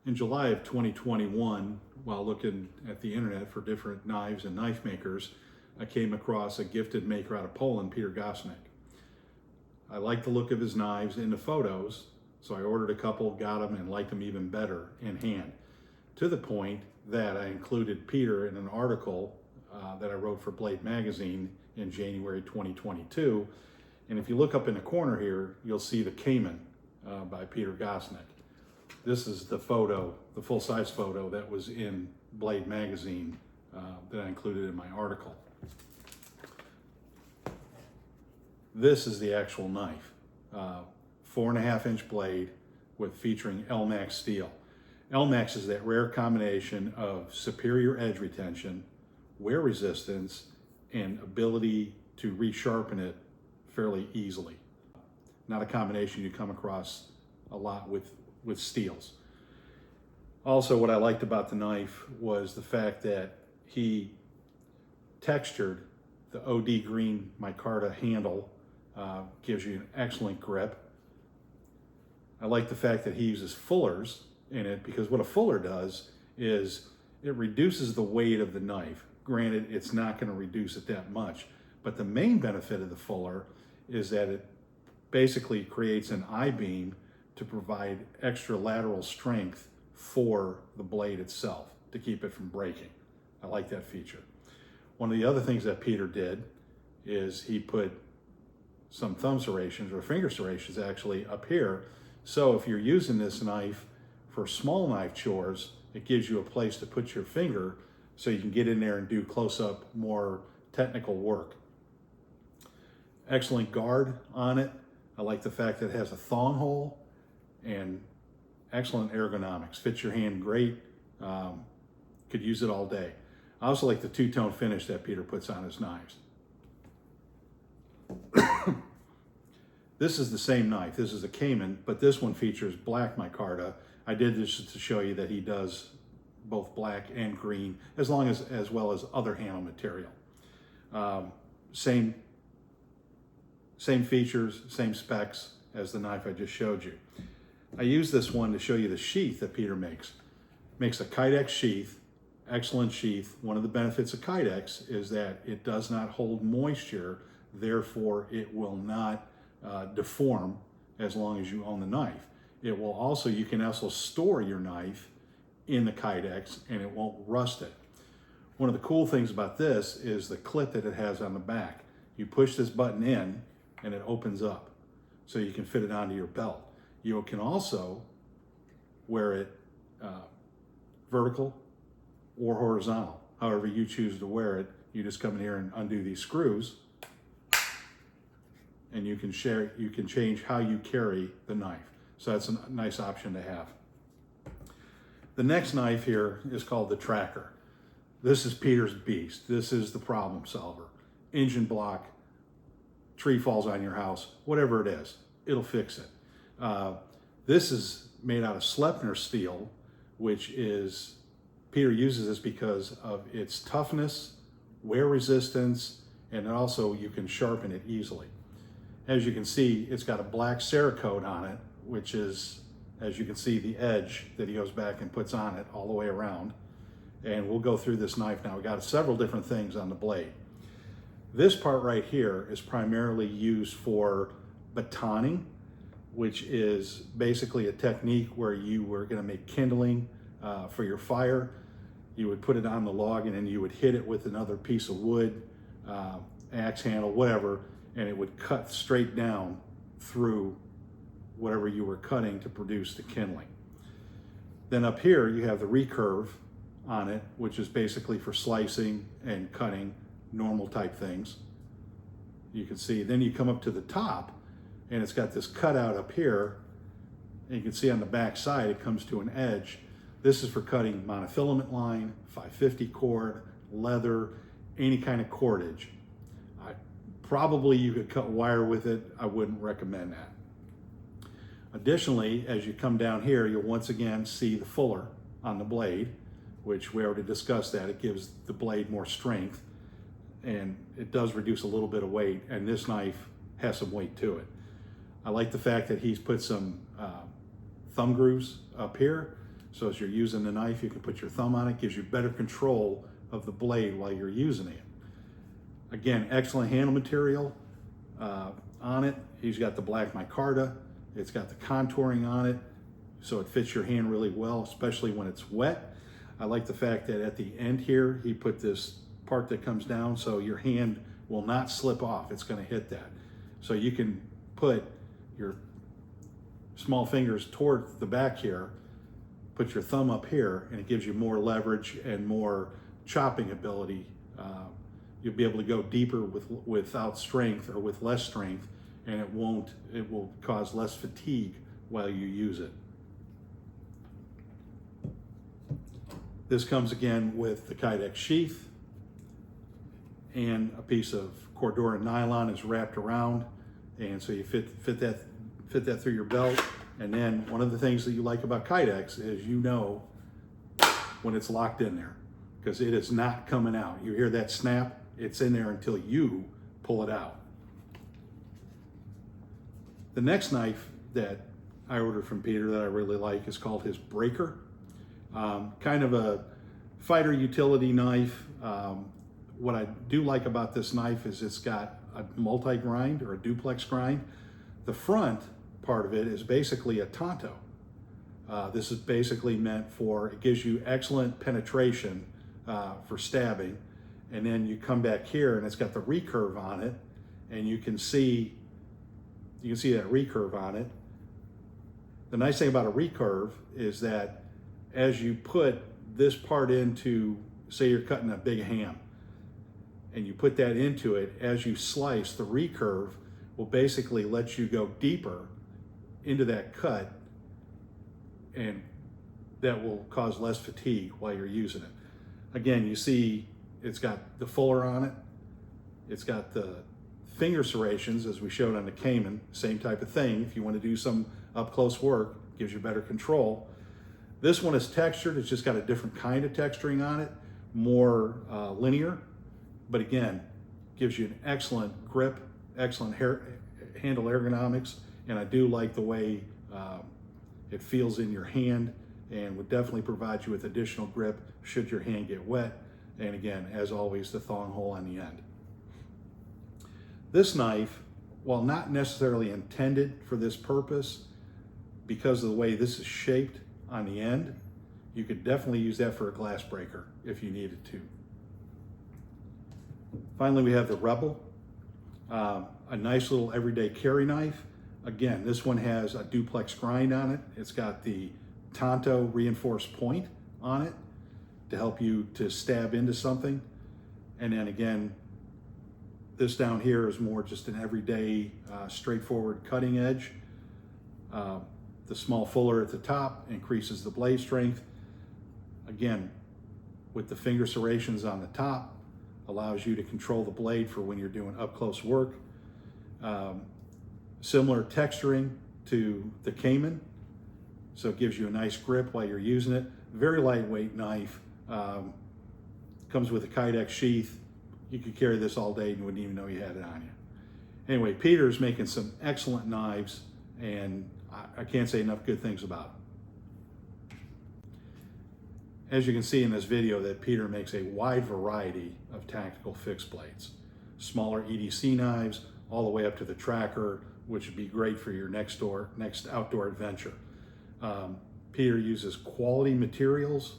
In July of 2021, while looking at the internet for different knives and knife makers, I came across a gifted maker out of Poland, Piotr Gosciniak. I liked the look of his knives in the photos, so I ordered a couple, got them, and liked them even better in hand. To the point that I included Peter in an article that I wrote for Blade Magazine in January 2022. And if you look up in the corner here, you'll see the Cayman by Piotr Gosciniak. This is the photo, the full-size photo that was in Blade Magazine that I included in my article. This is the actual knife. 4.5-inch blade featuring Elmax steel. Elmax is that rare combination of superior edge retention, wear resistance, and ability to resharpen it fairly easily. Not a combination you come across a lot with steels. Also, what I liked about the knife was the fact that he textured the OD green micarta handle. Gives you an excellent grip. I like the fact that he uses fullers in it, because what a fuller does is it reduces the weight of the knife. Granted, it's not going to reduce it that much, but the main benefit of the fuller is that it basically creates an I-beam to provide extra lateral strength for the blade itself to keep it from breaking. I like that feature. One of the other things that Peter did is he put some thumb serrations or finger serrations actually up here. So if you're using this knife for small knife chores, it gives you a place to put your finger so you can get in there and do close-up, more technical work. Excellent guard on it. I like the fact that it has a thong hole and excellent ergonomics. Fits your hand great. Could use it all day. I also like the two-tone finish that Peter puts on his knives. This is the same knife. This is a Cayman, but this one features black micarta. I did this to show you that he does both black and green, as well as other handle material. Same features, same specs as the knife I just showed you. I use this one to show you the sheath that Peter makes. Makes a Kydex sheath, excellent sheath. One of the benefits of Kydex is that it does not hold moisture, therefore it will not deform as long as you own the knife. It will also, you can also store your knife in the Kydex and it won't rust it. One of the cool things about this is the clip that it has on the back. You push this button in and it opens up so you can fit it onto your belt. You can also wear it vertical or horizontal. However you choose to wear it, you just come in here and undo these screws, and you can change how you carry the knife. So that's a nice option to have. The next knife here is called the Tracker. This is Peter's beast. This is the problem solver. Engine block, tree falls on your house, whatever it is, it'll fix it. This is made out of Sleipner steel, which is, Peter uses this because of its toughness, wear resistance, and also you can sharpen it easily. As you can see, it's got a black Cerakote on it, which is, as you can see, the edge that he goes back and puts on it all the way around. And we'll go through this knife now. We've got several different things on the blade. This part right here is primarily used for batoning, which is basically a technique where you were going to make kindling for your fire. You would put it on the log and then you would hit it with another piece of wood, axe handle, whatever, and it would cut straight down through whatever you were cutting to produce the kindling. Then up here you have the recurve on it, which is basically for slicing and cutting normal type things. You can see, then you come up to the top and it's got this cutout up here, and you can see on the back side it comes to an edge. This is for cutting monofilament line, 550 cord, leather, any kind of cordage. Probably you could cut wire with it. I wouldn't recommend that. Additionally, as you come down here, you'll once again see the fuller on the blade, which we already discussed that. It gives the blade more strength and it does reduce a little bit of weight, and this knife has some weight to it. I like the fact that he's put some thumb grooves up here So as you're using the knife, you can put your thumb on it, gives you better control of the blade while you're using it. Again, excellent handle material on it. He's got the black micarta. It's got the contouring on it, so it fits your hand really well, especially when it's wet. I like the fact that at the end here, he put this part that comes down so your hand will not slip off. It's going to hit that. So you can put your small fingers toward the back here, put your thumb up here, and it gives you more leverage and more chopping ability. You'll be able to go deeper without strength or with less strength, and it will cause less fatigue while you use it. This comes again with the Kydex sheath, and a piece of Cordura nylon is wrapped around, and so you fit that through your belt. And then one of the things that you like about Kydex is you know when it's locked in there, because it is not coming out. You hear that snap, it's in there until you pull it out. The next knife that I ordered from Peter that I really like is called his Breaker. Kind of a fighter utility knife. What I do like about this knife is it's got a multi-grind or a duplex grind. The front part of it is basically a tanto. This is basically meant for, it gives you excellent penetration for stabbing. And then you come back here and it's got the recurve on it, and you can see that recurve on it. The nice thing about a recurve is that as you put this part into, say you're cutting a big ham, and you put that into it, as you slice, the recurve will basically let you go deeper into that cut, and that will cause less fatigue while you're using it. Again, you see it's got the fuller on it. It's got the finger serrations, as we showed on the Cayman, same type of thing. If you want to do some up close work, gives you better control. This one is textured. It's just got a different kind of texturing on it, more linear, but again, gives you an excellent grip, excellent handle ergonomics, and I do like the way it feels in your hand, and would definitely provide you with additional grip should your hand get wet. And again, as always, the thong hole on the end. This knife, while not necessarily intended for this purpose, because of the way this is shaped on the end, you could definitely use that for a glass breaker if you needed to. Finally, we have the Rebel, a nice little everyday carry knife. Again, this one has a duplex grind on it. It's got the tanto reinforced point on it to help you to stab into something. And then again, this down here is more just an everyday, straightforward cutting edge. The small fuller at the top increases the blade strength. Again, with the finger serrations on the top, allows you to control the blade for when you're doing up close work. Similar texturing to the Cayman, so it gives you a nice grip while you're using it. Very lightweight knife. Comes with a Kydex sheath. You could carry this all day and you wouldn't even know you had it on you. Anyway, Peter's making some excellent knives, and I can't say enough good things about them. As you can see in this video, that Peter makes a wide variety of tactical fixed blades. Smaller EDC knives, all the way up to the tracker, which would be great for your next outdoor adventure. Peter uses quality materials,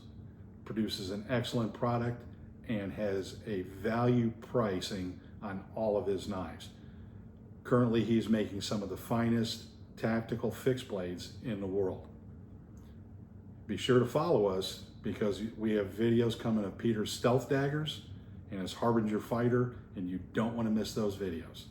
produces an excellent product, and has a value pricing on all of his knives. Currently, he's making some of the finest tactical fixed blades in the world. Be sure to follow us, because we have videos coming of Peter's stealth daggers and his Harbinger fighter, and you don't want to miss those videos.